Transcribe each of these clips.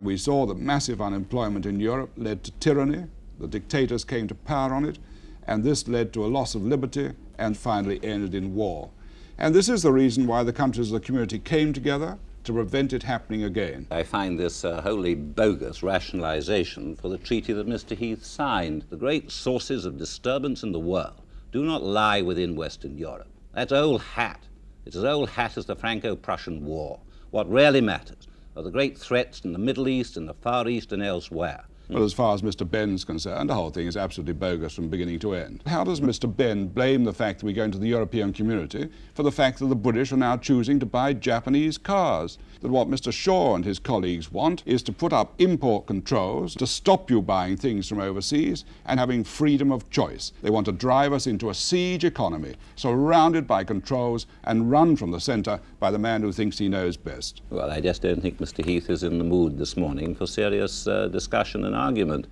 We saw that massive unemployment in Europe led to tyranny. The dictators came to power on it, and this led to a loss of liberty and finally ended in war. And this is the reason why the countries of the community came together to prevent it happening again. I find this a wholly bogus rationalization for the treaty that Mr. Heath signed. The great sources of disturbance in the world do not lie within Western Europe. That's old hat. It's as old hat as the Franco-Prussian War. What really matters are the great threats in the Middle East and the Far East and elsewhere. Well, as far as Mr. Benn's concerned, the whole thing is absolutely bogus from beginning to end. How does Mr. Benn blame the fact that we go into the European community for the fact that the British are now choosing to buy Japanese cars? That what Mr. Shaw and his colleagues want is to put up import controls to stop you buying things from overseas and having freedom of choice. They want to drive us into a siege economy, surrounded by controls and run from the centre by the man who thinks he knows best. Well, I just don't think Mr. Heath is in the mood this morning for serious discussion and argument.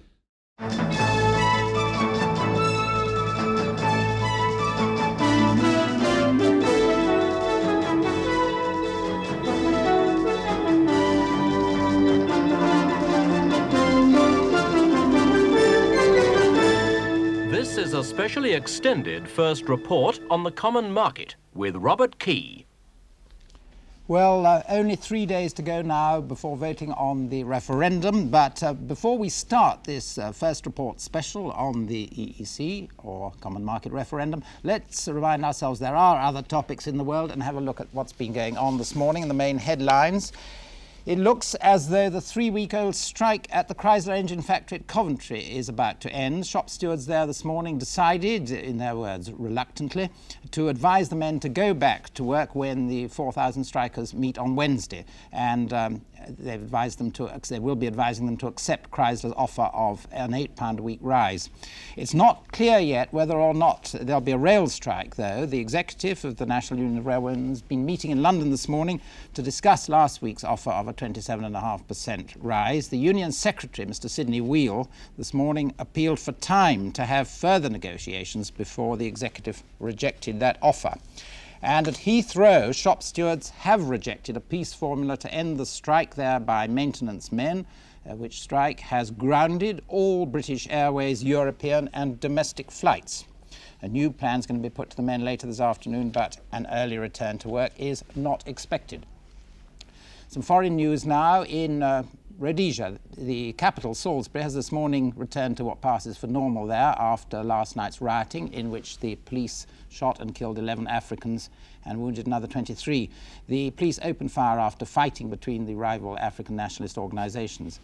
This is a specially extended first report on the common market with Robert Key. Well, only 3 days to go now before voting on the referendum, but before we start this first report special on the EEC, or Common Market Referendum, let's remind ourselves there are other topics in the world and have a look at what's been going on this morning in the main headlines. It looks as though the 3-week-old strike at the Chrysler engine factory at Coventry is about to end. Shop stewards there this morning decided, in their words reluctantly, to advise the men to go back to work when the 4,000 strikers meet on Wednesday. And they will be advising them to accept Chrysler's offer of an £8 a week rise. It's not clear yet whether or not there'll be a rail strike, though. The executive of the National Union of Railwaymen has been meeting in London this morning to discuss last week's offer of a 27.5% rise. The union secretary, Mr. Sidney Wheel, this morning appealed for time to have further negotiations before the executive rejected that offer. And at Heathrow, shop stewards have rejected a peace formula to end the strike there by maintenance men, which strike has grounded all British Airways European and domestic flights. A new plan is going to be put to the men later this afternoon, but an early return to work is not expected. Some foreign news now. In Rhodesia, the capital, Salisbury, has this morning returned to what passes for normal there after last night's rioting, in which the police shot and killed 11 Africans and wounded another 23. The police opened fire after fighting between the rival African nationalist organizations.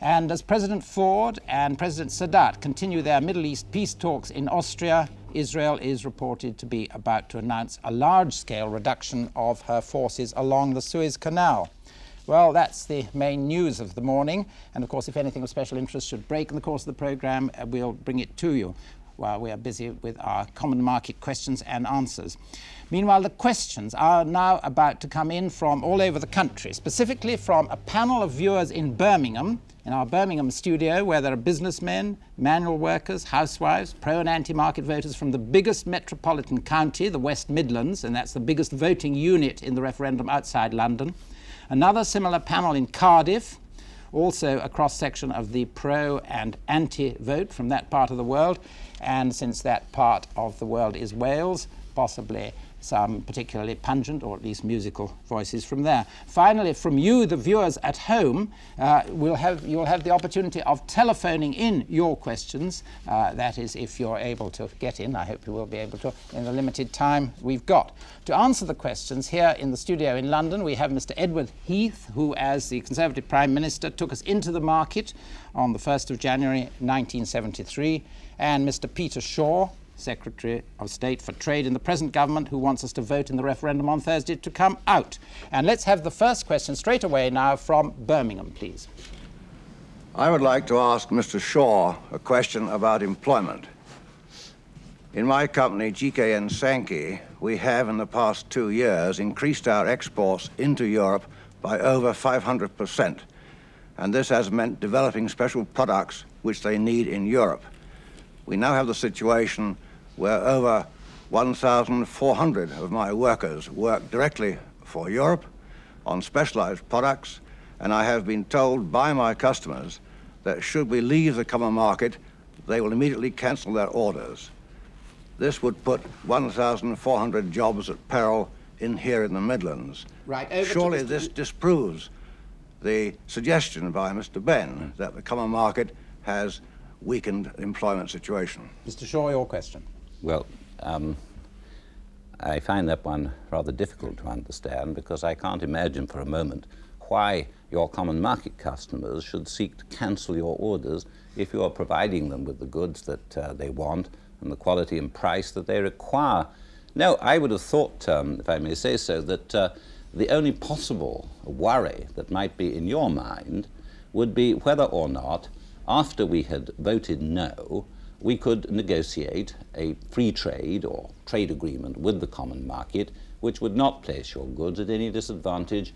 And as President Ford and President Sadat continue their Middle East peace talks in Austria, Israel is reported to be about to announce a large-scale reduction of her forces along the Suez Canal. Well, that's the main news of the morning. And of course, if anything of special interest should break in the course of the programme, we'll bring it to you while we are busy with our common market questions and answers. Meanwhile, the questions are now about to come in from all over the country, specifically from a panel of viewers in Birmingham, in our Birmingham studio, where there are businessmen, manual workers, housewives, pro and anti-market voters from the biggest metropolitan county, the West Midlands, and that's the biggest voting unit in the referendum outside London. Another similar panel in Cardiff, also a cross-section of the pro and anti-vote from that part of the world, and since that part of the world is Wales, possibly some particularly pungent or at least musical voices from there. Finally, from you, the viewers at home, you'll have the opportunity of telephoning in your questions. That is, if you're able to get in. I hope you will be able to in the limited time we've got. To answer the questions here in the studio in London, we have Mr. Edward Heath, who, as the Conservative Prime Minister, took us into the market on the 1st of January 1973, and Mr. Peter Shaw, Secretary of State for Trade in the present government, who wants us to vote in the referendum on Thursday to come out. And let's have the first question straight away now from Birmingham, please. I would like to ask Mr. Shaw a question about employment. In my company, GKN Sankey, we have in the past 2 years increased our exports into Europe by over 500%. And this has meant developing special products which they need in Europe. We now have the situation where over 1,400 of my workers work directly for Europe on specialized products, and I have been told by my customers that should we leave the common market, they will immediately cancel their orders. This would put 1,400 jobs at peril here in the Midlands. Right, over to Surely Mr. this disproves the suggestion by Mr. Ben that the common market has weakened employment situation. Mr. Shaw, your question. Well, I find that one rather difficult to understand, because I can't imagine for a moment why your common market customers should seek to cancel your orders if you are providing them with the goods that they want and the quality and price that they require. No, I would have thought, if I may say so, that the only possible worry that might be in your mind would be whether or not, after we had voted no, we could negotiate a free trade or trade agreement with the common market which would not place your goods at any disadvantage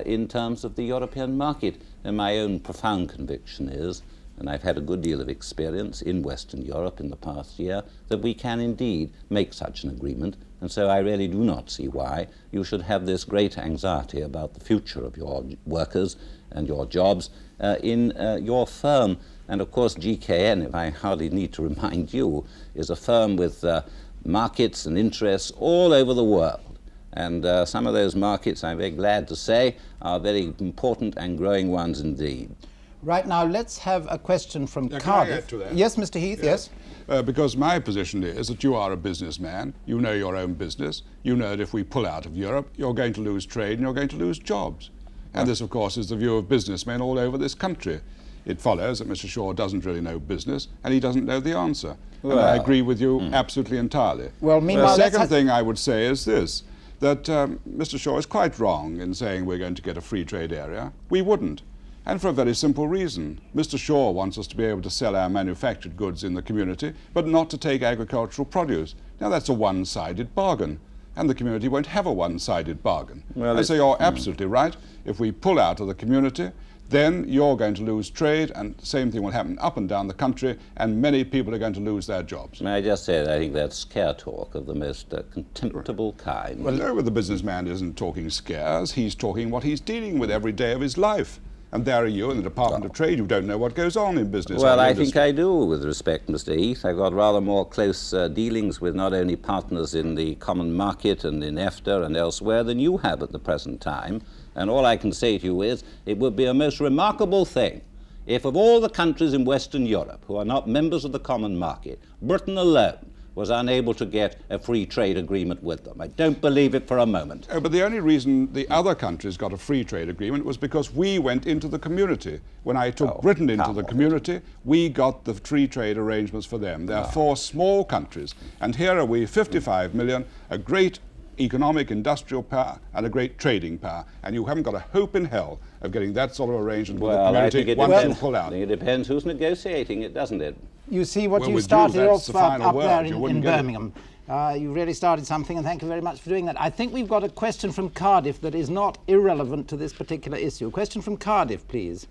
in terms of the European market. And my own profound conviction is, and I've had a good deal of experience in Western Europe in the past year, that we can indeed make such an agreement. And so I really do not see why you should have this great anxiety about the future of your workers and your jobs in your firm. And of course GKN, if I hardly need to remind you, is a firm with markets and interests all over the world. And some of those markets, I'm very glad to say, are very important and growing ones indeed. Right, now let's have a question from Can I Cardiff. add to that? Yes, Mr. Heath, yes. Because my position is that you are a businessman, you know your own business, you know that if we pull out of Europe, you're going to lose trade and you're going to lose jobs. And this, of course, is the view of businessmen all over this country. It follows that Mr. Shaw doesn't really know business and he doesn't know the answer. Well, and I agree with you absolutely entirely. Well, meanwhile, the let's second thing I would say is this, that Mr. Shaw is quite wrong in saying we're going to get a free trade area. We wouldn't. And for a very simple reason. Mr. Shaw wants us to be able to sell our manufactured goods in the community, but not to take agricultural produce. Now that's a one-sided bargain, and the community won't have a one-sided bargain. Well, and so you're absolutely right. If we pull out of the community, then you're going to lose trade, and the same thing will happen up and down the country, and many people are going to lose their jobs. May I just say that I think that's scare talk of the most contemptible kind. Well, no, the businessman isn't talking scares. He's talking what he's dealing with every day of his life. And there are you in the Department of Trade who don't know what goes on in business. Well, I think I do, with respect, Mr. Heath. I've got rather more close dealings with not only partners in the common market and in EFTA and elsewhere than you have at the present time. And all I can say to you is it would be a most remarkable thing if, of all the countries in Western Europe who are not members of the common market, Britain alone was unable to get a free trade agreement with them. I don't believe it for a moment. But the only reason the other countries got a free trade agreement was because we went into the community. When I took Britain into the community, we got the free trade arrangements for them. There are 4 small countries, and here are we, 55 million, a great economic, industrial power and a great trading power, and you haven't got a hope in hell of getting that sort of arrangement with the community once you pull out. I think it depends who's negotiating it, doesn't it? You see what Well, you with you, started that's off the final up word. there You in wouldn't get it. Birmingham. You really started something, and thank you very much for doing that. I think we've got a question from Cardiff that is not irrelevant to this particular issue. Question from Cardiff, please.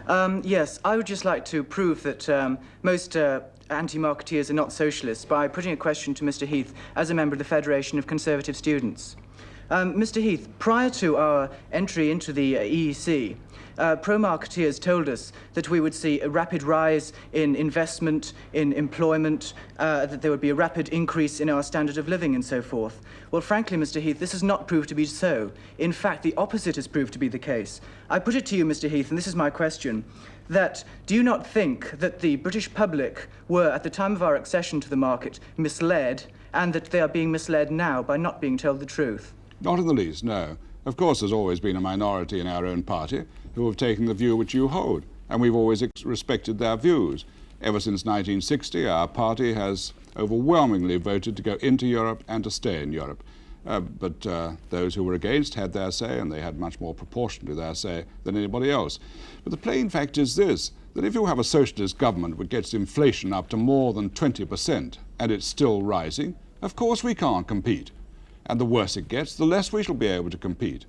Yes, I would just like to prove that most anti-marketeers are not socialists by putting a question to Mr. Heath as a member of the Federation of Conservative Students. Mr. Heath, prior to our entry into the EEC, pro-marketeers told us that we would see a rapid rise in investment, in employment, that there would be a rapid increase in our standard of living and so forth. Well, frankly, Mr. Heath, this has not proved to be so. In fact, the opposite has proved to be the case. I put it to you, Mr. Heath, and this is my question, that do you not think that the British public were, at the time of our accession to the market, misled, and that they are being misled now by not being told the truth? Not in the least, no. Of course, there's always been a minority in our own party who have taken the view which you hold, and we've always respected their views. Ever since 1960, our party has overwhelmingly voted to go into Europe and to stay in Europe. But those who were against had their say, and they had much more proportionally their say than anybody else. But the plain fact is this, that if you have a socialist government which gets inflation up to more than 20% and it's still rising, of course we can't compete. And the worse it gets, the less we shall be able to compete.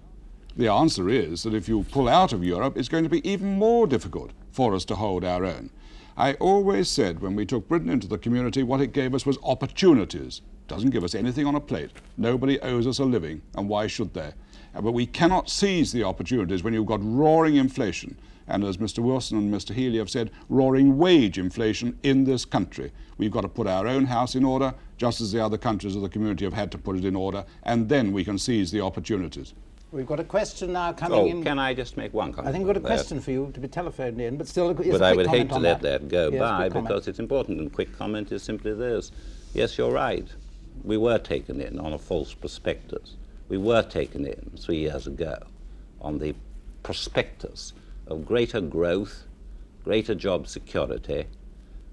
The answer is that if you pull out of Europe, it's going to be even more difficult for us to hold our own. I always said when we took Britain into the community, what it gave us was opportunities. Doesn't give us anything on a plate. Nobody owes us a living, and why should they? But we cannot seize the opportunities when you've got roaring inflation, and as Mr. Wilson and Mr. Healy have said, roaring wage inflation in this country. We've got to put our own house in order, just as the other countries of the community have had to put it in order, and then we can seize the opportunities. We've got a question now coming in. Can I just make one comment? I think we've got a question for you to be telephoned in, but still, But I would hate to let that go Yes, by quick comment. because it's important, and quick comment is simply this. Yes, you're right. We were taken in on a false prospectus. We were taken in 3 years ago on the prospectus of greater growth, greater job security,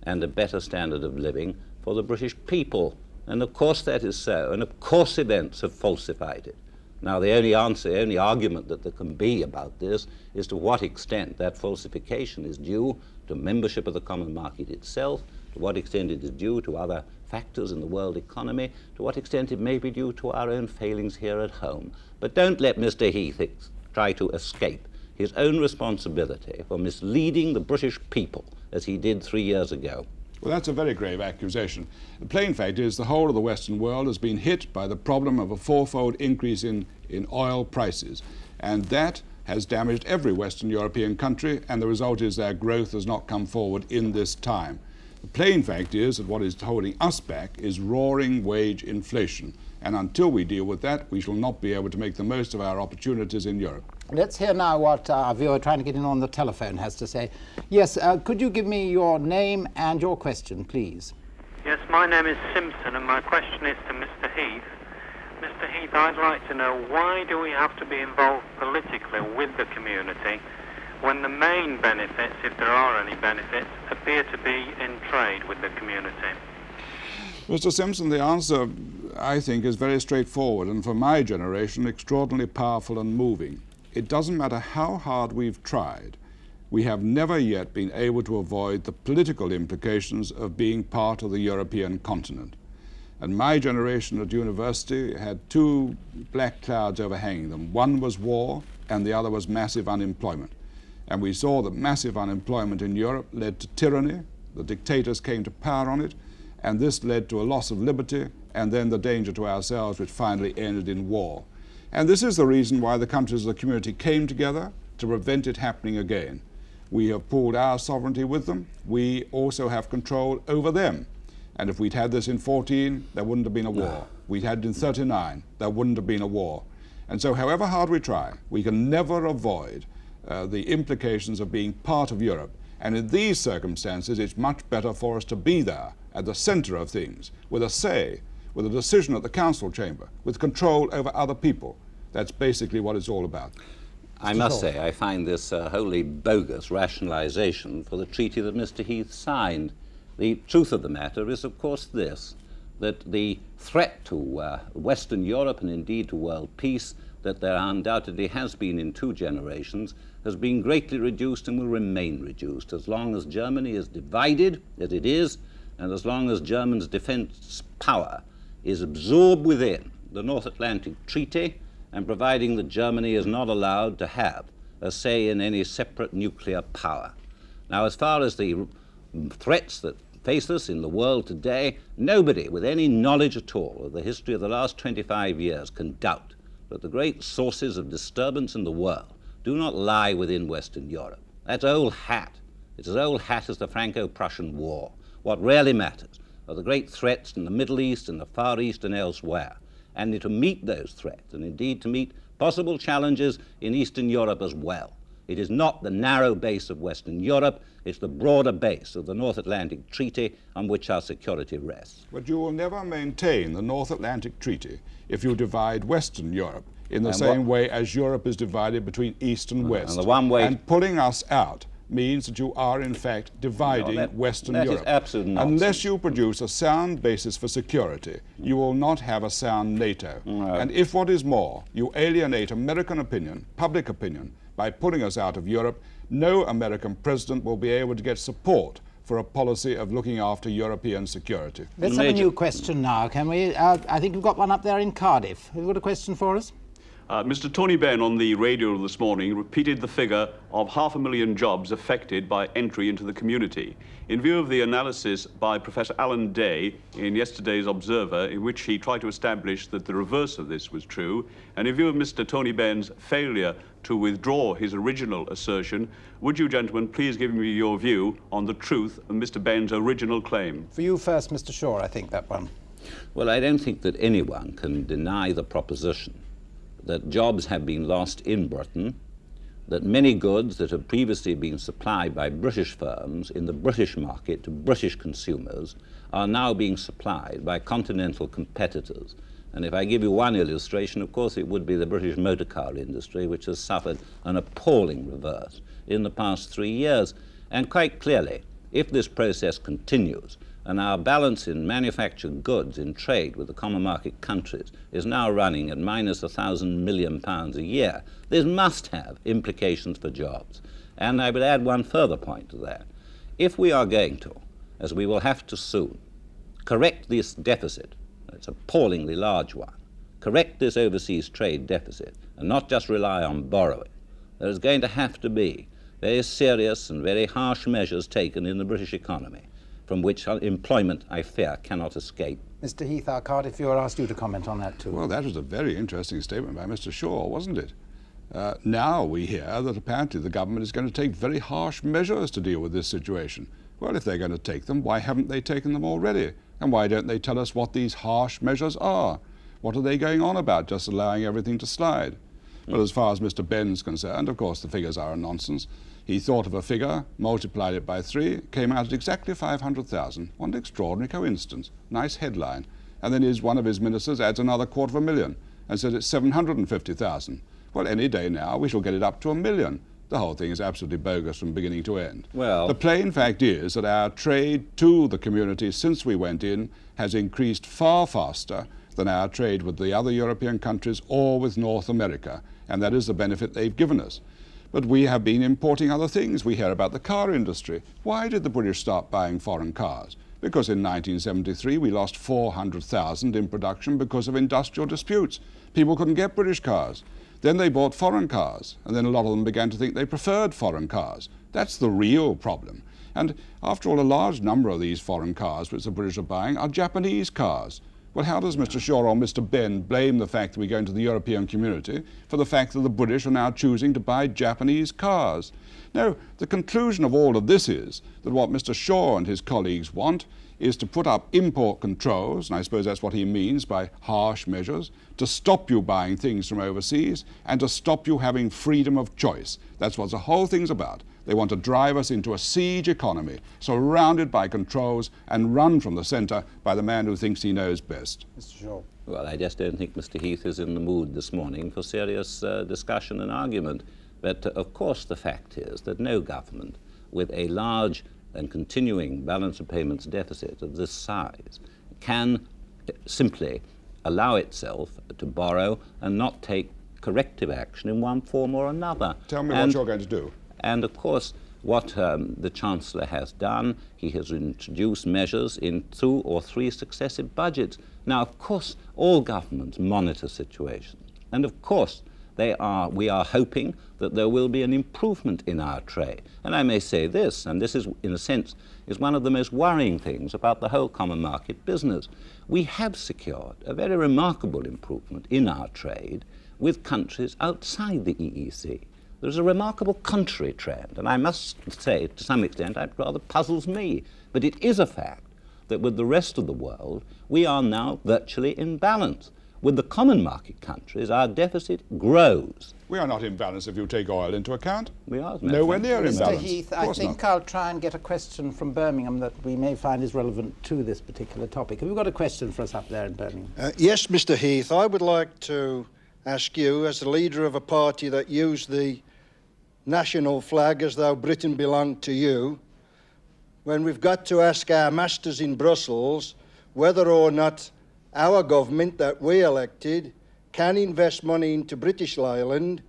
and a better standard of living for the British people. And of course that is so, and of course events have falsified it. Now the only answer, the only argument that there can be about this is to what extent that falsification is due to membership of the common market itself, to what extent it is due to other factors in the world economy, to what extent it may be due to our own failings here at home. But don't let Mr. Heath try to escape his own responsibility for misleading the British people as he did 3 years ago. Well, that's a very grave accusation. The plain fact is the whole of the Western world has been hit by the problem of a fourfold increase in oil prices, and that has damaged every Western European country, and the result is their growth has not come forward in this time. The plain fact is that what is holding us back is roaring wage inflation, and until we deal with that, we shall not be able to make the most of our opportunities in Europe. Let's hear now what our viewer trying to get in on the telephone has to say. Yes, could you give me your name and your question, please? Yes, my name is Simpson, and my question is to Mr. Heath. Mr. Heath, I'd like to know, why do we have to be involved politically with the community when the main benefits, if there are any benefits, appear to be in trade with the community? Mr. Simpson, the answer, I think, is very straightforward, and for my generation, extraordinarily powerful and moving. It doesn't matter how hard we've tried, we have never yet been able to avoid the political implications of being part of the European continent. And my generation at university had two black clouds overhanging them. One was war, and the other was massive unemployment. And we saw that massive unemployment in Europe led to tyranny, the dictators came to power on it, and this led to a loss of liberty, and then the danger to ourselves, which finally ended in war. And this is the reason why the countries of the community came together to prevent it happening again. We have pooled our sovereignty with them. We also have control over them. And if we'd had this in 14, there wouldn't have been a war. We'd had it in 39, there wouldn't have been a war. And so however hard we try, we can never avoid the implications of being part of Europe. And in these circumstances, it's much better for us to be there at the center of things, with a say, with a decision at the council chamber, with control over other people. That's basically what it's all about. I must say, I find this a wholly bogus rationalization for the treaty that Mr. Heath signed. The truth of the matter is, of course, this, that the threat to Western Europe and indeed to world peace that there undoubtedly has been in 2 generations has been greatly reduced and will remain reduced as long as Germany is divided, as it is, and as long as Germany's defense power is absorbed within the North Atlantic Treaty, and providing that Germany is not allowed to have a say in any separate nuclear power. Now, as far as the threats that face us in the world today, nobody with any knowledge at all of the history of the last 25 years can doubt that the great sources of disturbance in the world do not lie within Western Europe. That's old hat. It's as old hat as the Franco-Prussian War. What really matters are the great threats in the Middle East and the Far East and elsewhere. And to meet those threats, and indeed to meet possible challenges in Eastern Europe as well. It is not the narrow base of Western Europe, it's the broader base of the North Atlantic Treaty on which our security rests. But you will never maintain the North Atlantic Treaty if you divide Western Europe in the same way as Europe is divided between East and West. And the one way... And pulling us out means that you are in fact dividing Western Europe. That is absolute nonsense. Unless you produce a sound basis for security, you will not have a sound NATO. No. And if what is more, you alienate American opinion, public opinion, by pulling us out of Europe, no American president will be able to get support for a policy of looking after European security. Let's have a new question now, can we? I think we've got one up there in Cardiff. Have you got a question for us? Mr. Tony Benn on the radio this morning repeated the figure of 500,000 jobs affected by entry into the community. In view of the analysis by Professor Alan Day in yesterday's Observer, in which he tried to establish that the reverse of this was true, and in view of Mr. Tony Benn's failure to withdraw his original assertion, would you gentlemen please give me your view on the truth of Mr. Benn's original claim? For you first, Mr. Shaw, I think that one. Well, I don't think that anyone can deny the proposition that jobs have been lost in Britain, that many goods that have previously been supplied by British firms in the British market to British consumers are now being supplied by continental competitors. And if I give you one illustration, of course, it would be the British motor car industry, which has suffered an appalling reverse in the past 3 years. And quite clearly, if this process continues, and our balance in manufactured goods in trade with the common market countries is now running at minus £1,000 million a year, this must have implications for jobs. And I would add one further point to that. If we are going to, as we will have to soon, correct this deficit, it's an appallingly large one, correct this overseas trade deficit, and not just rely on borrowing, there is going to have to be very serious and very harsh measures taken in the British economy, from which employment, I fear, cannot escape. Mr. Heath, if you were asked you to comment on that too. Well, that was a very interesting statement by Mr. Shaw, wasn't it? Now we hear that apparently the government is going to take very harsh measures to deal with this situation. Well, if they're going to take them, why haven't they taken them already? And why don't they tell us what these harsh measures are? What are they going on about, just allowing everything to slide? Well, as far as Mr. Benn's concerned, of course, the figures are a nonsense. He thought of a figure, multiplied it by 3, came out at exactly 500,000. What an extraordinary coincidence. Nice headline. And then one of his ministers adds another 250,000 and says it's 750,000. Well, any day now we shall get it up to 1 million. The whole thing is absolutely bogus from beginning to end. Well, the plain fact is that our trade to the community since we went in has increased far faster than our trade with the other European countries or with North America. And that is the benefit they've given us. But we have been importing other things. We hear about the car industry. Why did the British start buying foreign cars? Because in 1973 we lost 400,000 in production because of industrial disputes. People couldn't get British cars. Then they bought foreign cars, and then a lot of them began to think they preferred foreign cars. That's the real problem. And after all, a large number of these foreign cars which the British are buying are Japanese cars. Well, how does Mr. Shaw or Mr. Benn blame the fact that we go into the European community for the fact that the British are now choosing to buy Japanese cars? No, the conclusion of all of this is that what Mr. Shaw and his colleagues want is to put up import controls, and I suppose that's what he means by harsh measures, to stop you buying things from overseas and to stop you having freedom of choice. That's what the whole thing's about. They want to drive us into a siege economy, surrounded by controls and run from the centre by the man who thinks he knows best. Mr. Shaw. Well, I just don't think Mr. Heath is in the mood this morning for serious discussion and argument. But of course the fact is that no government with a large and continuing balance of payments deficit of this size can simply allow itself to borrow and not take corrective action in one form or another. Tell me what you're going to do. And of course, what the Chancellor has done, he has introduced measures in 2 or 3 successive budgets. Now, of course, all governments monitor situations. And of course, we are hoping that there will be an improvement in our trade. And I may say this, and this is, in a sense, is one of the most worrying things about the whole common market business. We have secured a very remarkable improvement in our trade with countries outside the EEC. There's a remarkable contrary trend, and I must say, to some extent, it rather puzzles me. But it is a fact that with the rest of the world, we are now virtually in balance. With the common market countries, our deficit grows. We are not in balance if you take oil into account. We are. Nowhere near in balance. Mr. Heath, I think I'll try and get a question from Birmingham that we may find is relevant to this particular topic. Have you got a question for us up there in Birmingham? Yes, Mr. Heath. I would like to ask you, as the leader of a party that used the national flag as though Britain belonged to you, when we've got to ask our masters in Brussels whether or not our government that we elected can invest money into British Leyland,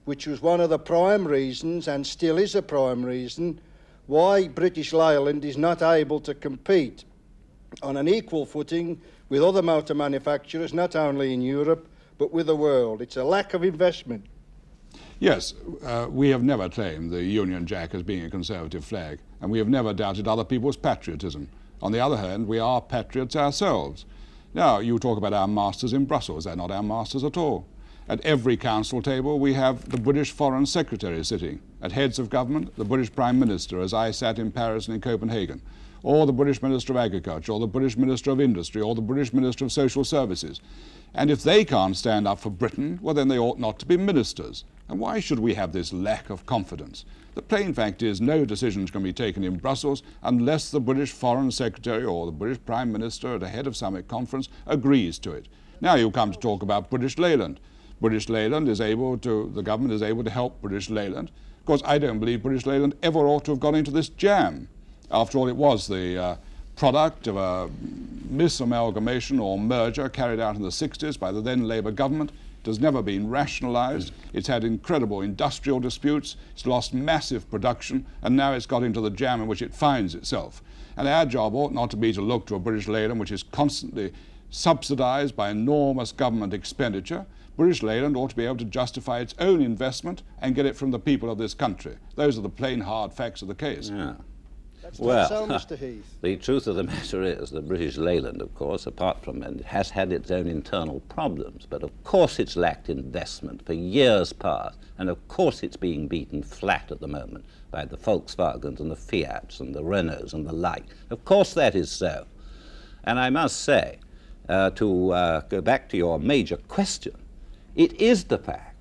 which was one of the prime reasons and still is a prime reason why British Leyland is not able to compete on an equal footing with other motor manufacturers, not only in Europe but with the world. It's a lack of investment. Yes, we have never claimed the Union Jack as being a Conservative flag, and we have never doubted other people's patriotism. On the other hand, we are patriots ourselves. Now, you talk about our masters in Brussels. They're not our masters at all. At every council table, we have the British Foreign Secretary sitting. At heads of government, the British Prime Minister, as I sat in Paris and in Copenhagen, or the British Minister of Agriculture, or the British Minister of Industry, or the British Minister of Social Services. And if they can't stand up for Britain, well, then they ought not to be ministers. And why should we have this lack of confidence? The plain fact is no decisions can be taken in Brussels unless the British Foreign Secretary or the British Prime Minister at a head of summit conference agrees to it. Now you come to talk about British Leyland. British Leyland is able to, the government is able to help British Leyland. Of course, I don't believe British Leyland ever ought to have gone into this jam. After all, it was the product of a misamalgamation or merger carried out in the 60s by the then Labour government. It has never been rationalised. It's had incredible industrial disputes. It's lost massive production, and now it's got into the jam in which it finds itself. And our job ought not to be to look to a British Leyland which is constantly subsidised by enormous government expenditure. British Leyland ought to be able to justify its own investment and get it from the people of this country. Those are the plain hard facts of the case. Yeah. Well, so, Mr. Heath. The truth of the matter is that British Leyland, of course, apart from it, has had its own internal problems, but of course it's lacked investment for years past, and of course it's being beaten flat at the moment by the Volkswagens and the Fiats and the Renaults and the like. Of course that is so. And I must say, to go back to your major question, it is the fact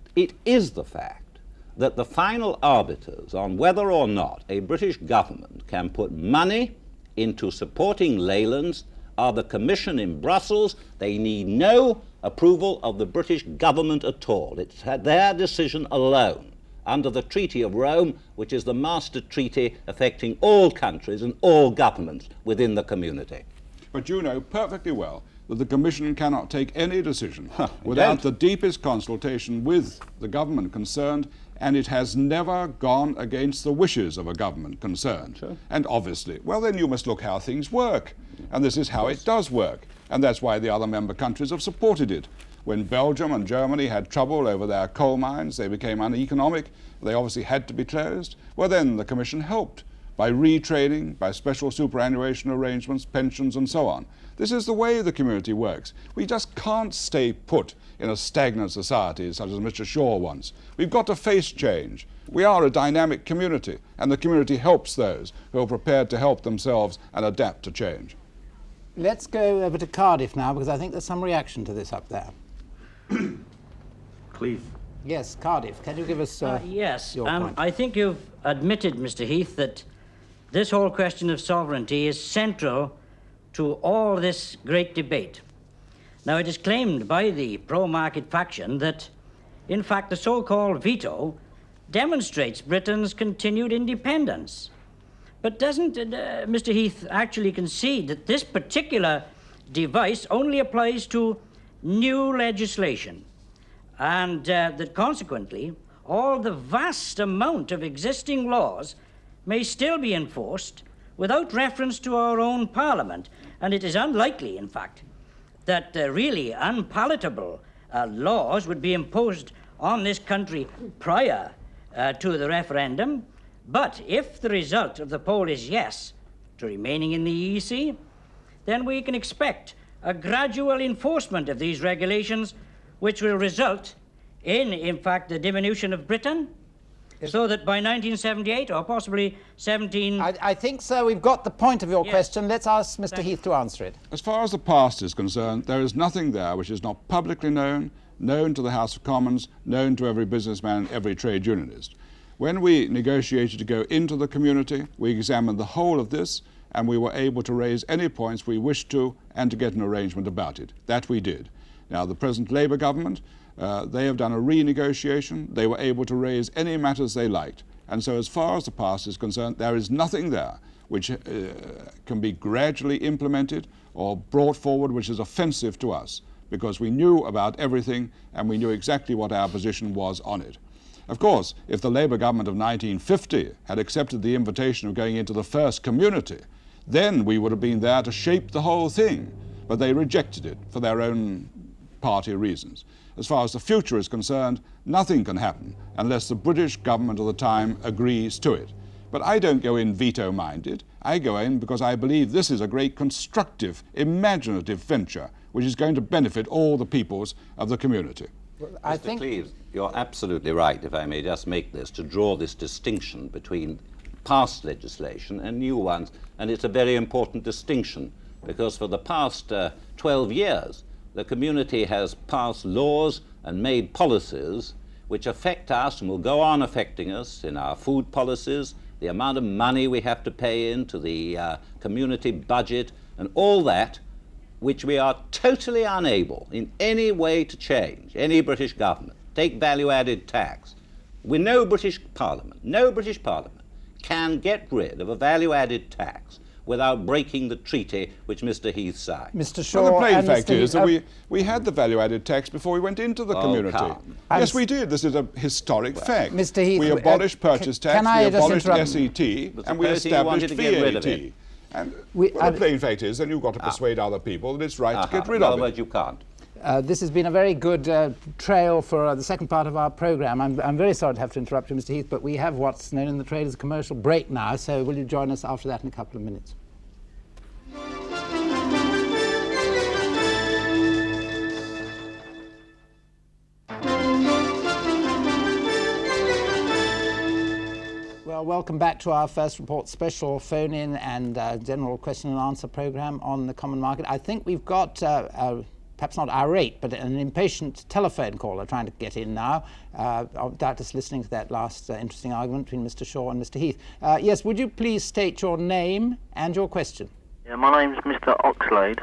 that the final arbiters on whether or not a British government can put money into supporting Leylands are the Commission in Brussels. They need no approval of the British government at all. It's their decision alone under the Treaty of Rome, which is the master treaty affecting all countries and all governments within the community. But you know perfectly well that the Commission cannot take any decision without the deepest consultation with the government concerned, and it has never gone against the wishes of a government concerned. Sure. And obviously, well, then you must look how things work. And this is how it does work. And that's why the other member countries have supported it. When Belgium and Germany had trouble over their coal mines, they became uneconomic, they obviously had to be closed. Well, then the Commission helped by retraining, by special superannuation arrangements, pensions, and so on. This is the way the community works. We just can't stay put in a stagnant society such as Mr. Shaw wants. We've got to face change. We are a dynamic community, and the community helps those who are prepared to help themselves and adapt to change. Let's go over to Cardiff now, because I think there's some reaction to this up there. Please. Yes, Cardiff, can you give us yes, your point? I think you've admitted, Mr. Heath, that this whole question of sovereignty is central to all this great debate. Now, it is claimed by the pro-market faction that, in fact, the so-called veto demonstrates Britain's continued independence. But doesn't Mr. Heath actually concede that this particular device only applies to new legislation, and that consequently all the vast amount of existing laws may still be enforced without reference to our own Parliament? And it is unlikely, in fact, that really unpalatable laws would be imposed on this country prior to the referendum. But if the result of the poll is yes to remaining in the EEC, then we can expect a gradual enforcement of these regulations, which will result in fact, the diminution of Britain, so that by 1978 or possibly 17... I think, sir, we've got the point of your question. Let's ask Mr. Heath to answer it. As far as the past is concerned, there is nothing there which is not publicly known, known to the House of Commons, known to every businessman, every trade unionist. When we negotiated to go into the community, we examined the whole of this, and we were able to raise any points we wished to and to get an arrangement about it. That we did. Now, the present Labour government, they have done a renegotiation. They were able to raise any matters they liked. And so as far as the past is concerned, there is nothing there which can be gradually implemented or brought forward which is offensive to us, because we knew about everything and we knew exactly what our position was on it. Of course, if the Labour government of 1950 had accepted the invitation of going into the first community, then we would have been there to shape the whole thing. But they rejected it for their own party reasons. As far as the future is concerned, nothing can happen unless the British government of the time agrees to it. But I don't go in veto-minded. I go in because I believe this is a great constructive, imaginative venture which is going to benefit all the peoples of the community. Mr. Cleves, you're absolutely right, if I may just make this, to draw this distinction between past legislation and new ones, and it's a very important distinction because for the past 12 years the community has passed laws and made policies which affect us and will go on affecting us in our food policies, the amount of money we have to pay into the community budget and all that, which we are totally unable in any way to change, any British government. Take value-added tax. No British Parliament can get rid of a value-added tax without breaking the treaty which Mr. Heath signed. Mr. Shaw, well, the plain and fact Mr. is that we had the value-added tax before we went into the community. Come. Yes, we did. This is a historic fact. Mr. Heath, we abolished purchase tax, we abolished SET, and we established VAT. And the plain fact is that you've got to persuade other people that it's right to get rid of it. But you can't. This has been a very good trail for the second part of our programme. I'm very sorry to have to interrupt you, Mr. Heath, but we have what's known in the trade as a commercial break now, so will you join us after that in a couple of minutes? Well, welcome back to our First Report special phone-in and general question and answer programme on the common market. I think we've got, perhaps not irate, but an impatient telephone caller trying to get in now, doubtless listening to that last interesting argument between Mr. Shaw and Mr. Heath. Yes, would you please state your name and your question? Yeah, my name's Mr. Oxlade.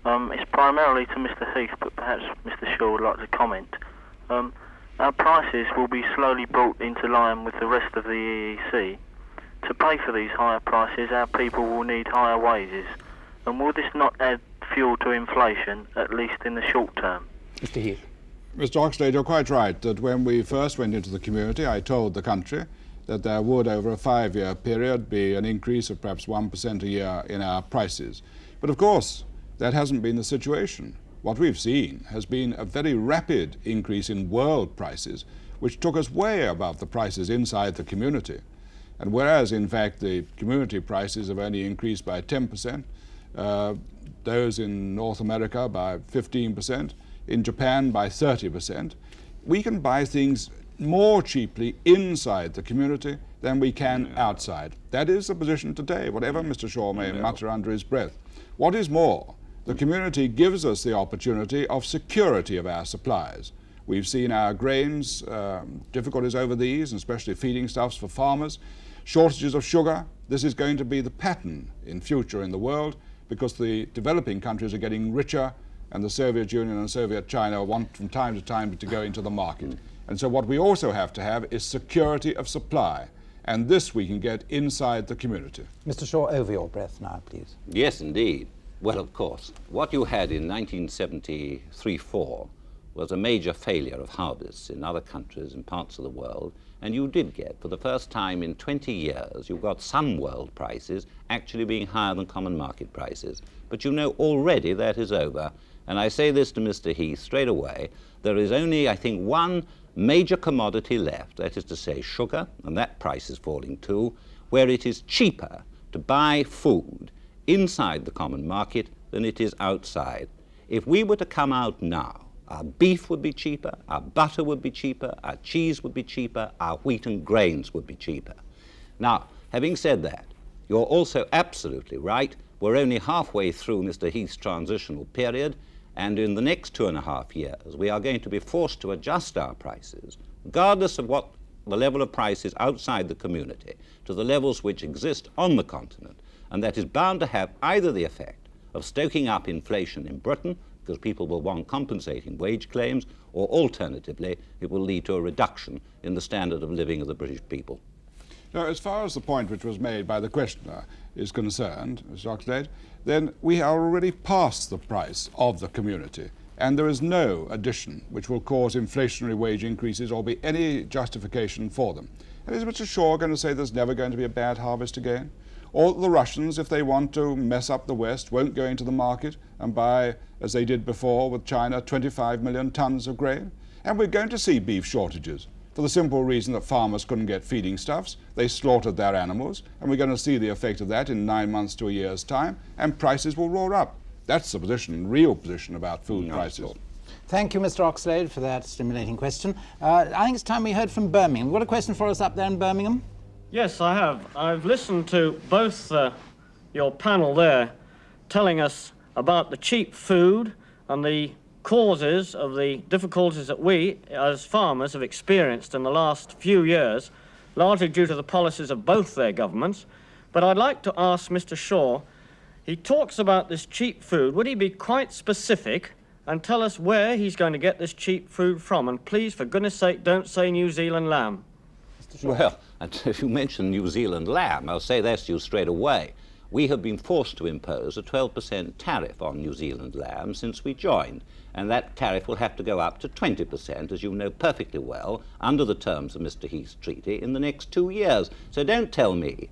It's primarily to Mr. Heath, but perhaps Mr. Shaw would like to comment. Our prices will be slowly brought into line with the rest of the EEC. To pay for these higher prices, our people will need higher wages. And will this not add fuel to inflation, at least in the short term? Mr. Heath. Mr. Oxlade, you're quite right that when we first went into the community, I told the country that there would, over a 5-year period, be an increase of perhaps 1% a year in our prices. But of course, that hasn't been the situation. What we've seen has been a very rapid increase in world prices, which took us way above the prices inside the community. And whereas, in fact, the community prices have only increased by 10%, those in North America by 15%, in Japan by 30%, we can buy things more cheaply inside the community than we can outside. That is the position today, whatever Mr. Shaw may mutter under his breath. What is more, the community gives us the opportunity of security of our supplies. We've seen our grains, difficulties over these, and especially feeding stuffs for farmers, shortages of sugar. This is going to be the pattern in future in the world because the developing countries are getting richer and the Soviet Union and Soviet China want from time to time to go into the market. And so what we also have to have is security of supply. And this we can get inside the community. Mr. Shaw, over your breath now, please. Yes, indeed. Well, of course, what you had in 1973-4 was a major failure of harvests in other countries and parts of the world, and you did get, for the first time in 20 years, you got some world prices actually being higher than common market prices. But you know already that is over, and I say this to Mr. Heath straight away, there is only, I think, one major commodity left, that is to say sugar, and that price is falling too, where it is cheaper to buy food inside the common market than it is outside. If we were to come out now, our beef would be cheaper, our butter would be cheaper, our cheese would be cheaper, our wheat and grains would be cheaper. Now, having said that, you're also absolutely right. We're only halfway through Mr. Heath's transitional period, and in the next 2.5 years, we are going to be forced to adjust our prices, regardless of what the level of price is outside the community, to the levels which exist on the continent. And that is bound to have either the effect of stoking up inflation in Britain, because people will want compensating wage claims, or alternatively, it will lead to a reduction in the standard of living of the British people. Now, as far as the point which was made by the questioner is concerned, Mr. Oxlade, then we are already past the price of the community. And there is no addition which will cause inflationary wage increases or be any justification for them. And is Mr. Shaw going to say there's never going to be a bad harvest again? Or the Russians, if they want to mess up the West, won't go into the market and buy, as they did before with China, 25 million tons of grain? And we're going to see beef shortages for the simple reason that farmers couldn't get feeding stuffs. They slaughtered their animals, and we're going to see the effect of that in 9 months to a year's time, and prices will roar up. That's the position, real position about food prices. Thank you, Mr. Oxlade, for that stimulating question. I think it's time we heard from Birmingham. What a question for us up there in Birmingham? Yes, I have. I've listened to both your panel there telling us about the cheap food and the causes of the difficulties that we, as farmers, have experienced in the last few years, largely due to the policies of both their governments. But I'd like to ask Mr. Shaw, he talks about this cheap food. Would he be quite specific and tell us where he's going to get this cheap food from? And please, for goodness sake, don't say New Zealand lamb. Well, if you mention New Zealand lamb, I'll say this to you straight away. We have been forced to impose a 12% tariff on New Zealand lamb since we joined, and that tariff will have to go up to 20%, as you know perfectly well, under the terms of Mr. Heath's treaty in the next 2 years. So don't tell me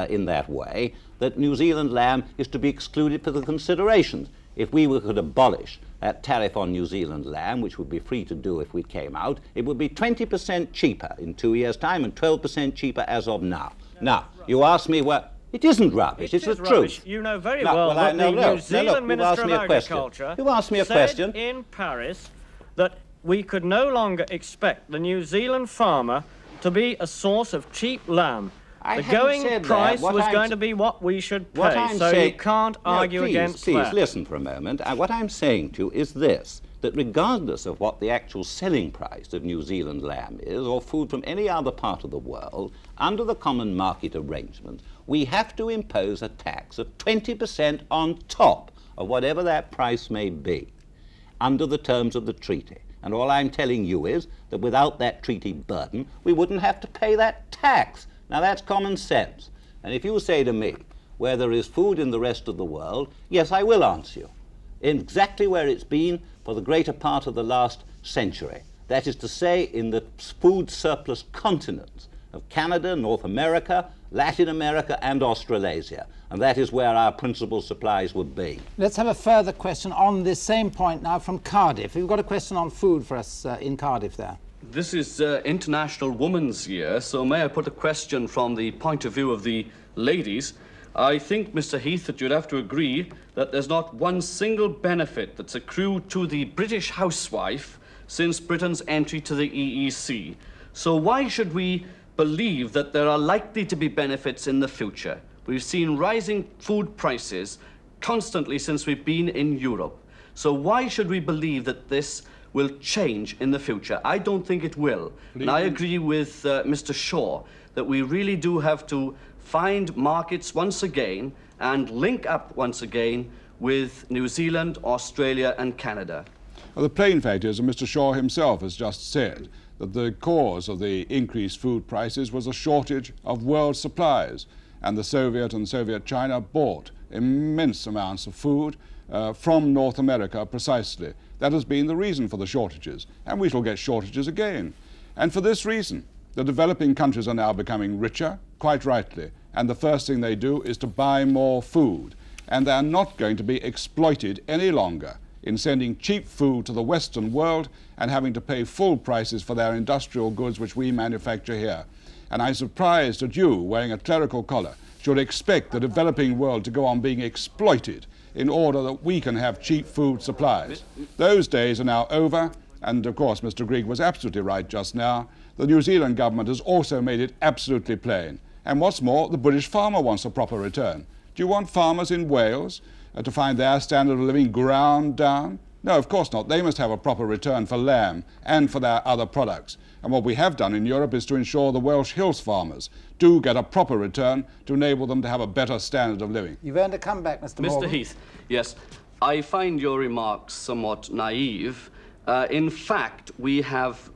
in that way that New Zealand lamb is to be excluded for the considerations. If we could abolish that tariff on New Zealand lamb, which would be free to do if we came out, it would be 20% cheaper in 2 years' time and 12% cheaper as of now. Now, you ask me what... It isn't rubbish, it's the truth. You know very well that the New Zealand Minister of Agriculture said in Paris that we could no longer expect the New Zealand farmer to be a source of cheap lamb. The going price was going to be what we should pay, so you can't argue against that. Please listen for a moment. What I'm saying to you is this, that regardless of what the actual selling price of New Zealand lamb is, or food from any other part of the world, under the common market arrangement, we have to impose a tax of 20% on top of whatever that price may be, under the terms of the treaty. And all I'm telling you is that without that treaty burden, we wouldn't have to pay that tax. Now that's common sense. And if you say to me, where there is food in the rest of the world, yes, I will answer you. Exactly where it's been for the greater part of the last century. That is to say, in the food surplus continents of Canada, North America, Latin America, and Australasia. And that is where our principal supplies would be. Let's have a further question on this same point now from Cardiff. We've got a question on food for us in Cardiff there. This is International Women's Year, so may I put a question from the point of view of the ladies? I think, Mr. Heath, that you'd have to agree that there's not one single benefit that's accrued to the British housewife since Britain's entry to the EEC. So why should we believe that there are likely to be benefits in the future? We've seen rising food prices constantly since we've been in Europe. So why should we believe that this will change in the future? I don't think it will. And I agree with Mr. Shaw that we really do have to find markets once again and link up once again with New Zealand, Australia and Canada. Well, the plain fact is, and Mr. Shaw himself has just said, that the cause of the increased food prices was a shortage of world supplies, and the Soviet and Soviet China bought immense amounts of food from North America precisely. That has been the reason for the shortages, and we shall get shortages again. And for this reason, the developing countries are now becoming richer, quite rightly, and the first thing they do is to buy more food, and they are not going to be exploited any longer in sending cheap food to the Western world and having to pay full prices for their industrial goods which we manufacture here. And I'm surprised that you, wearing a clerical collar, should expect the developing world to go on being exploited in order that we can have cheap food supplies. Those days are now over, and of course Mr. Grigg was absolutely right just now. The New Zealand government has also made it absolutely plain. And what's more, the British farmer wants a proper return. Do you want farmers in Wales to find their standard of living ground down? No, of course not. They must have a proper return for lamb and for their other products. And what we have done in Europe is to ensure the Welsh Hills farmers do get a proper return to enable them to have a better standard of living. You've earned a comeback, Mr. Morgan. Mr. Heath, yes, I find your remarks somewhat naive. In fact, we have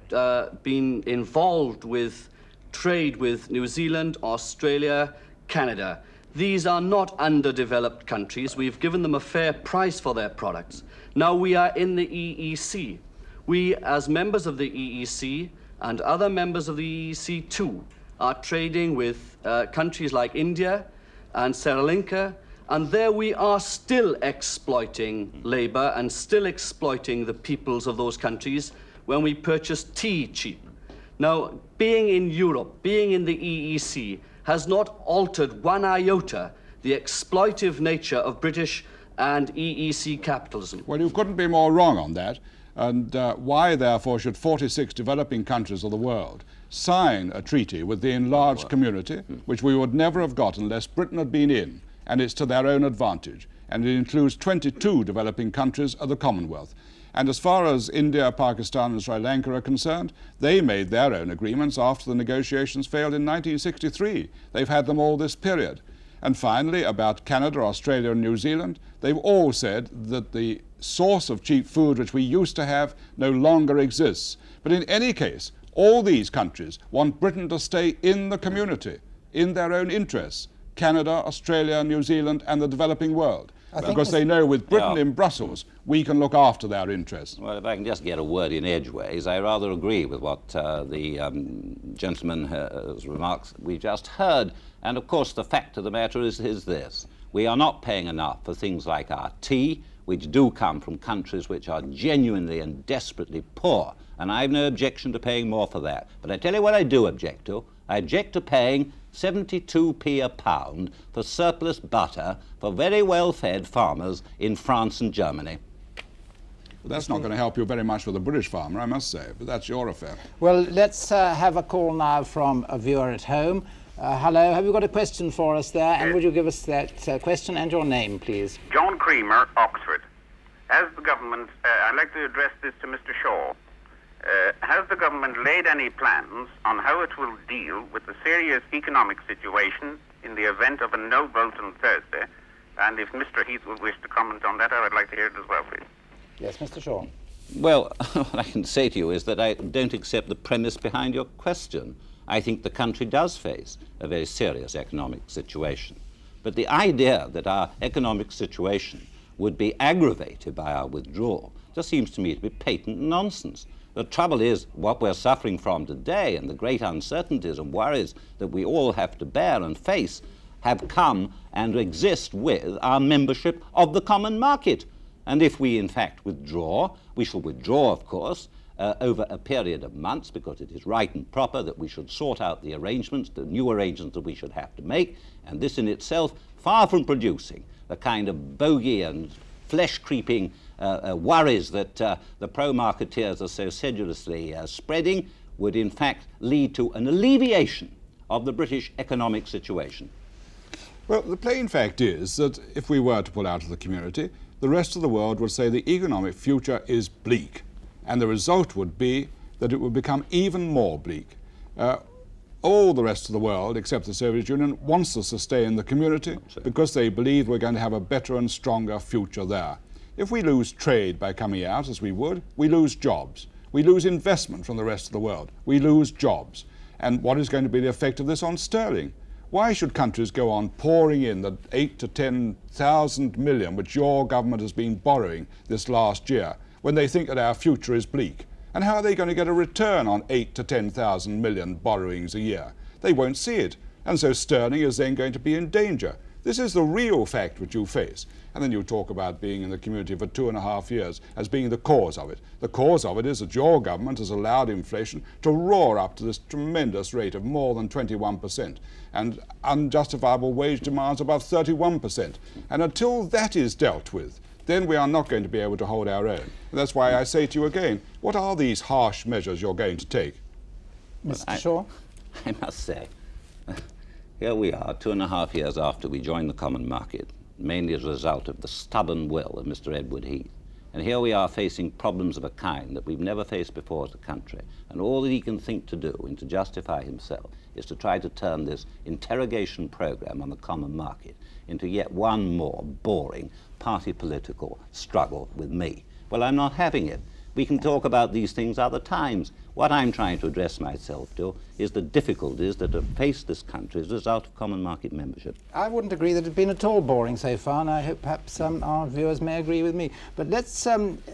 been involved with trade with New Zealand, Australia, Canada. These are not underdeveloped countries. We've given them a fair price for their products. Now we are in the EEC. We, as members of the EEC and other members of the EEC too, are trading with countries like India and Sri Lanka, and there we are still exploiting labor and still exploiting the peoples of those countries when we purchase tea cheap. Now, being in Europe, being in the EEC, has not altered one iota the exploitive nature of British and EEC capitalism. Well, you couldn't be more wrong on that. And why, therefore, should 46 developing countries of the world sign a treaty with the enlarged community, which we would never have got unless Britain had been in, and it's to their own advantage. And it includes 22 developing countries of the Commonwealth. And as far as India, Pakistan and Sri Lanka are concerned, they made their own agreements after the negotiations failed in 1963. They've had them all this period. And finally, about Canada, Australia and New Zealand, they've all said that the source of cheap food which we used to have no longer exists. But in any case, all these countries want Britain to stay in the community, in their own interests. Canada, Australia, New Zealand and the developing world. Because they know with Britain in Brussels, we can look after their interests. Well, if I can just get a word in edgeways, I rather agree with what the gentleman's remarks we just heard. And of course, the fact of the matter is this. We are not paying enough for things like our tea, which do come from countries which are genuinely and desperately poor. And I have no objection to paying more for that. But I tell you what I do object to. I object to paying 72p a pound for surplus butter for very well-fed farmers in France and Germany. Well, that's not going to help you very much with a British farmer, I must say, but that's your affair. Well, let's have a call now from a viewer at home. Hello, have you got a question for us there? And would you give us that question and your name, please? John Creamer, Oxford. As the government, I'd like to address this to Mr. Shaw. Has the government laid any plans on how it will deal with the serious economic situation in the event of a no vote on Thursday? And if Mr. Heath would wish to comment on that, I would like to hear it as well, please. Yes, Mr. Shaw. Well, what I can say to you is that I don't accept the premise behind your question. I think the country does face a very serious economic situation. But the idea that our economic situation would be aggravated by our withdrawal just seems to me to be patent nonsense. The trouble is, what we're suffering from today and the great uncertainties and worries that we all have to bear and face have come and exist with our membership of the common market. And if we in fact withdraw, we shall withdraw, of course, over a period of months, because it is right and proper that we should sort out the arrangements, the new arrangements that we should have to make, and this in itself, far from producing the kind of bogey and flesh-creeping worries that the pro-marketeers are so sedulously spreading, would in fact lead to an alleviation of the British economic situation. Well, the plain fact is that if we were to pull out of the community, the rest of the world would say the economic future is bleak. And the result would be that it would become even more bleak. All the rest of the world, except the Soviet Union, wants us to stay in the community because they believe we're going to have a better and stronger future there. If we lose trade by coming out, as we would, we lose jobs. We lose investment from the rest of the world. We lose jobs. And what is going to be the effect of this on sterling? Why should countries go on pouring in the 8 to 10,000 million which your government has been borrowing this last year when they think that our future is bleak? And how are they going to get a return on 8 to 10,000 million borrowings a year? They won't see it. And so sterling is then going to be in danger. This is the real fact which you face. And then you talk about being in the community for 2.5 years as being the cause of it. The cause of it is that your government has allowed inflation to roar up to this tremendous rate of more than 21% and unjustifiable wage demands above 31%. And until that is dealt with, then we are not going to be able to hold our own. And that's why I say to you again, what are these harsh measures you're going to take? Mr. Shaw? I must say, here we are 2.5 years after we joined the common market, mainly as a result of the stubborn will of Mr. Edward Heath. And here we are facing problems of a kind that we've never faced before as a country. And all that he can think to do and to justify himself is to try to turn this interrogation program on the common market into yet one more boring party political struggle with me. Well, I'm not having it. We can talk about these things other times. What I'm trying to address myself to is the difficulties that have faced this country as a result of common market membership. I wouldn't agree that it's been at all boring so far, and I hope perhaps our viewers may agree with me. But let's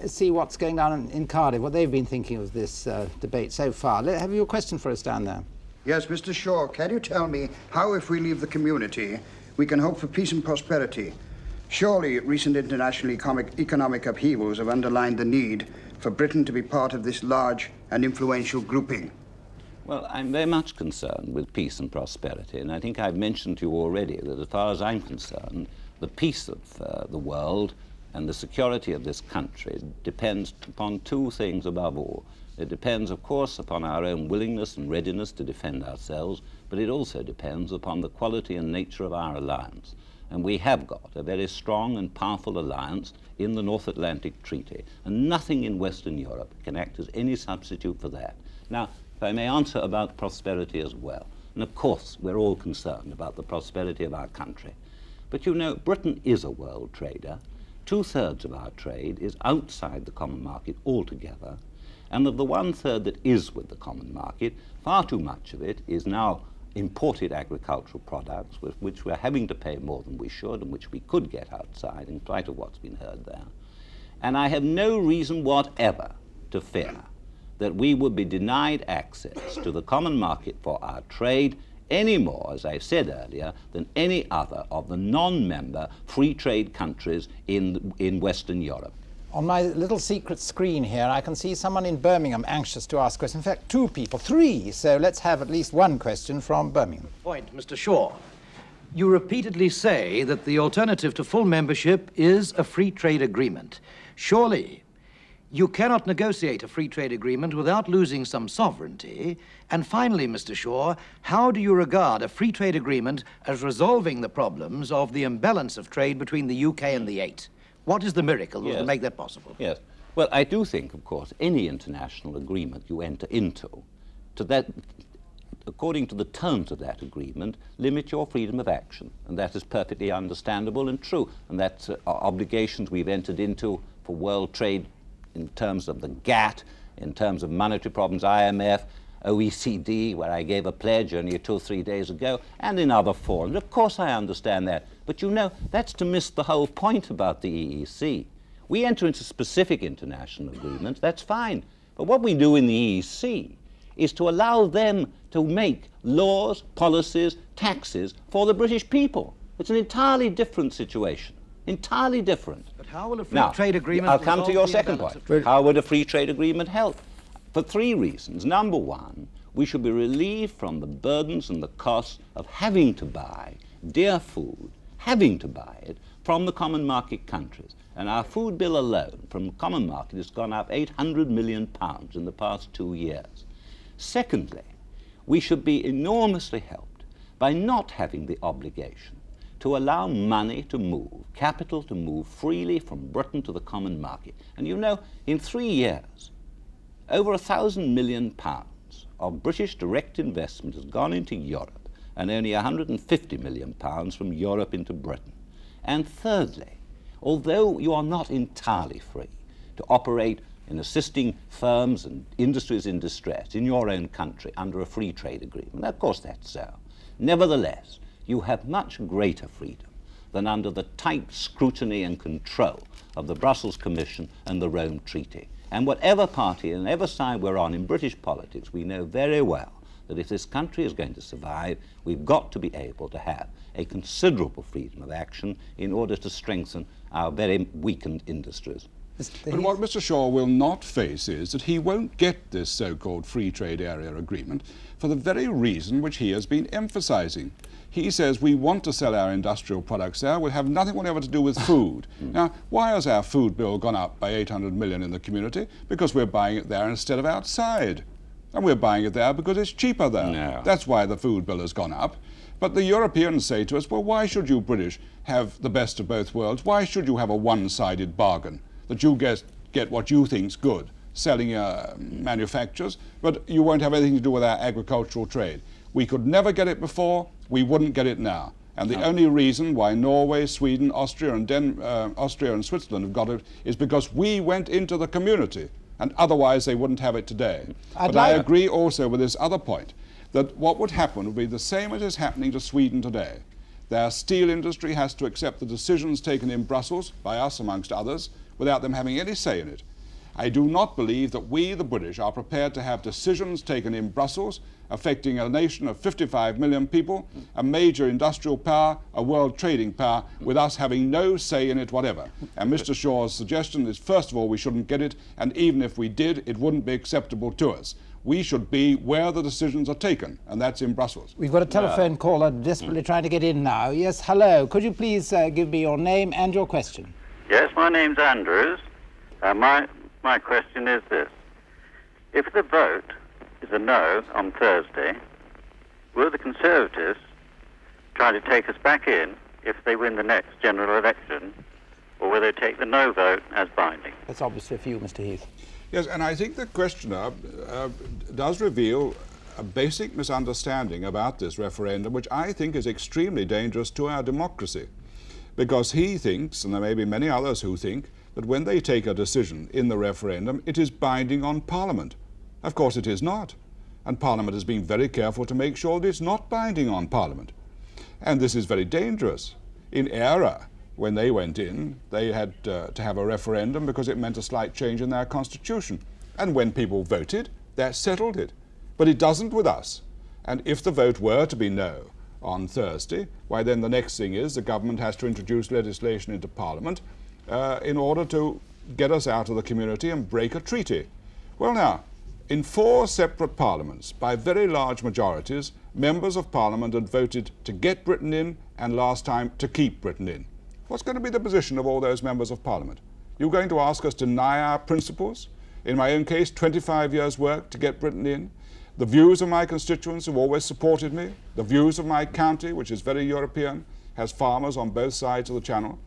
see what's going down in Cardiff, what they've been thinking of this debate so far. Have you a question for us down there? Yes, Mr. Shaw, can you tell me how, if we leave the community, we can hope for peace and prosperity? Surely recent international economic upheavals have underlined the need for Britain to be part of this large and influential grouping. Well, I'm very much concerned with peace and prosperity, and I think I've mentioned to you already that as far as I'm concerned, the peace of the world and the security of this country depends upon two things above all. It depends, of course, upon our own willingness and readiness to defend ourselves, but it also depends upon the quality and nature of our alliance. And we have got a very strong and powerful alliance in the North Atlantic Treaty, and nothing in Western Europe can act as any substitute for that. Now, if I may answer about prosperity as well, and of course we're all concerned about the prosperity of our country, but you know, Britain is a world trader. 2/3 of our trade is outside the common market altogether, and of the 1/3 that is with the common market, far too much of it is now imported agricultural products with which we're having to pay more than we should and which we could get outside, in spite of what's been heard there. And I have no reason whatever to fear that we would be denied access to the common market for our trade any more, as I said earlier, than any other of the non-member free trade countries in Western Europe. On my little secret screen here, I can see someone in Birmingham anxious to ask questions. In fact, 2 people, 3. So let's have at least one question from Birmingham. Point, Mr. Shaw. You repeatedly say that the alternative to full membership is a free trade agreement. Surely, you cannot negotiate a free trade agreement without losing some sovereignty. And finally, Mr. Shaw, how do you regard a free trade agreement as resolving the problems of the imbalance of trade between the UK and the 8? What is the miracle that will make that possible? Yes. Well, I do think, of course, any international agreement you enter into, according to the terms of that agreement, limit your freedom of action. And that is perfectly understandable and true. And that's obligations we've entered into for world trade in terms of the GATT, in terms of monetary problems, IMF, OECD, where I gave a pledge only 2 or 3 days ago, and in other forums. Of course I understand that. But you know, that's to miss the whole point about the EEC. We enter into specific international agreements, that's fine. But what we do in the EEC is to allow them to make laws, policies, taxes for the British people. It's an entirely different situation. Entirely different. But how will a free trade agreement... I'll come to your second point. How would a free trade agreement help? For 3 reasons. Number one, we should be relieved from the burdens and the costs of having to buy dear food, having to buy it from the common market countries. And our food bill alone from the common market has gone up £800 million in the past 2 years. Secondly, we should be enormously helped by not having the obligation to allow money to move, capital to move freely from Britain to the common market. And you know, in 3 years, over £1,000 million of British direct investment has gone into Europe, and only £150 million from Europe into Britain. And thirdly, although you are not entirely free to operate in assisting firms and industries in distress in your own country under a free trade agreement, of course that's so, nevertheless, you have much greater freedom than under the tight scrutiny and control of the Brussels Commission and the Rome Treaty. And whatever party and whatever side we're on in British politics, we know very well that if this country is going to survive, we've got to be able to have a considerable freedom of action in order to strengthen our very weakened industries. But what Mr. Shaw will not face is that he won't get this so-called free trade area agreement for the very reason which he has been emphasizing. He says we want to sell our industrial products there, we'll have nothing whatever to do with food. Now, why has our food bill gone up by 800 million in the community? Because we're buying it there instead of outside. And we're buying it there because it's cheaper there. No. That's why the food bill has gone up. But the Europeans say to us, well, why should you British have the best of both worlds? Why should you have a one-sided bargain? That you get what you think's good, selling manufacturers, but you won't have anything to do with our agricultural trade. We could never get it before, we wouldn't get it now. And the only reason why Norway, Sweden, Austria and Switzerland have got it is because we went into the community. and otherwise they wouldn't have it today. But I agree also with this other point, that what would happen would be the same as is happening to Sweden today. Their steel industry has to accept the decisions taken in Brussels, by us amongst others, without them having any say in it. I do not believe that we, the British, are prepared to have decisions taken in Brussels affecting a nation of 55 million people, a major industrial power, a world trading power, with us having no say in it whatever. And Mr. Shaw's suggestion is, first of all, we shouldn't get it, and even if we did, it wouldn't be acceptable to us. We should be where the decisions are taken, and that's in Brussels. We've got a telephone caller desperately trying to get in now. Yes, hello. Could you please give me your name and your question? Yes, my name's Andrews. My question is this. If the vote is a no on Thursday, will the Conservatives try to take us back in if they win the next general election, or will they take the no vote as binding? That's obviously for you, Mr. Heath. Yes, and I think the questioner does reveal a basic misunderstanding about this referendum, which I think is extremely dangerous to our democracy. Because he thinks, and there may be many others who think, that when they take a decision in the referendum, it is binding on Parliament. Of course it is not. And Parliament has been very careful to make sure that it's not binding on Parliament. And this is very dangerous. In ERA, when they went in, they had to have a referendum because it meant a slight change in their constitution. And when people voted, that settled it. But it doesn't with us. And if the vote were to be no on Thursday, why then the next thing is the government has to introduce legislation into Parliament in order to get us out of the community and break a treaty. Well now, in 4 separate parliaments, by very large majorities, members of Parliament had voted to get Britain in, and last time to keep Britain in. What's going to be the position of all those members of Parliament? You're going to ask us to deny our principles? In my own case, 25 years' work to get Britain in. The views of my constituents have always supported me. The views of my county, which is very European, has farmers on both sides of the Channel.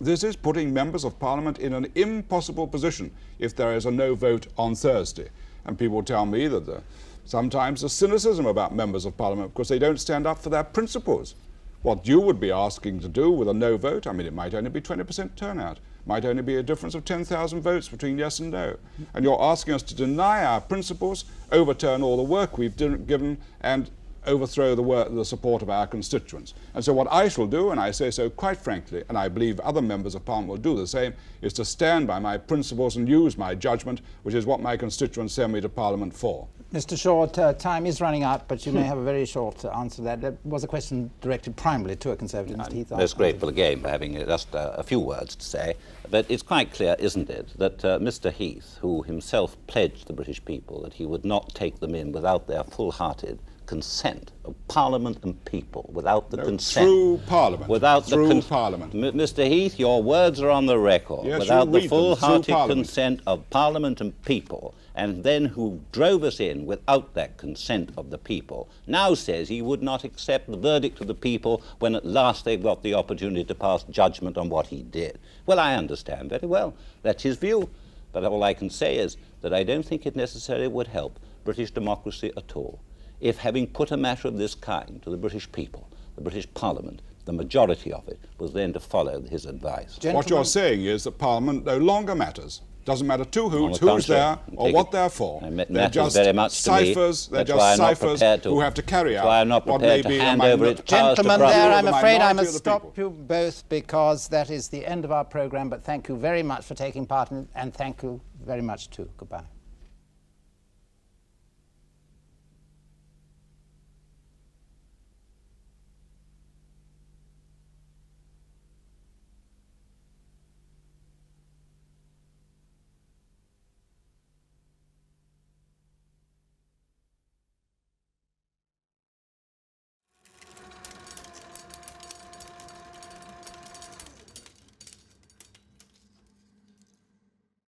This is putting members of Parliament in an impossible position if there is a no vote on Thursday. And people tell me that sometimes there's cynicism about members of Parliament because they don't stand up for their principles. What you would be asking to do with a no vote, I mean, it might only be 20% turnout, might only be a difference of 10,000 votes between yes and no. And you're asking us to deny our principles, overturn all the work we've given, and overthrow the support of our constituents. And so what I shall do, and I say so quite frankly, and I believe other members of Parliament will do the same, is to stand by my principles and use my judgment, which is what my constituents send me to Parliament for. Mr. Shaw, time is running out, but you may have a very short answer to that. There was a question directed primarily to a Conservative, Mr. Heath. Most grateful again for having just a few words to say. But it's quite clear, isn't it, that Mr. Heath, who himself pledged the British people that he would not take them in without their full-hearted consent of Parliament and people, without the consent. Through Parliament. Without through Parliament. Mr. Heath, your words are on the record. Yes, without the full-hearted Parliament. consent of Parliament and people, and then who drove us in without that consent of the people, now says he would not accept the verdict of the people when at last they got the opportunity to pass judgment on what he did. Well, I understand very well. That's his view. But all I can say is that I don't think it necessarily would help British democracy at all if, having put a matter of this kind to the British people, the British Parliament, the majority of it, was then to follow his advice. Gentlemen, what you're saying is that Parliament no longer matters. Doesn't matter to who's there, or what they're for. They're just ciphers. They're just ciphers who have to carry out what may be a Gentlemen, there, I'm afraid I must stop you both because that is the end of our programme. But thank you very much for taking part in it, and thank you very much too. Goodbye.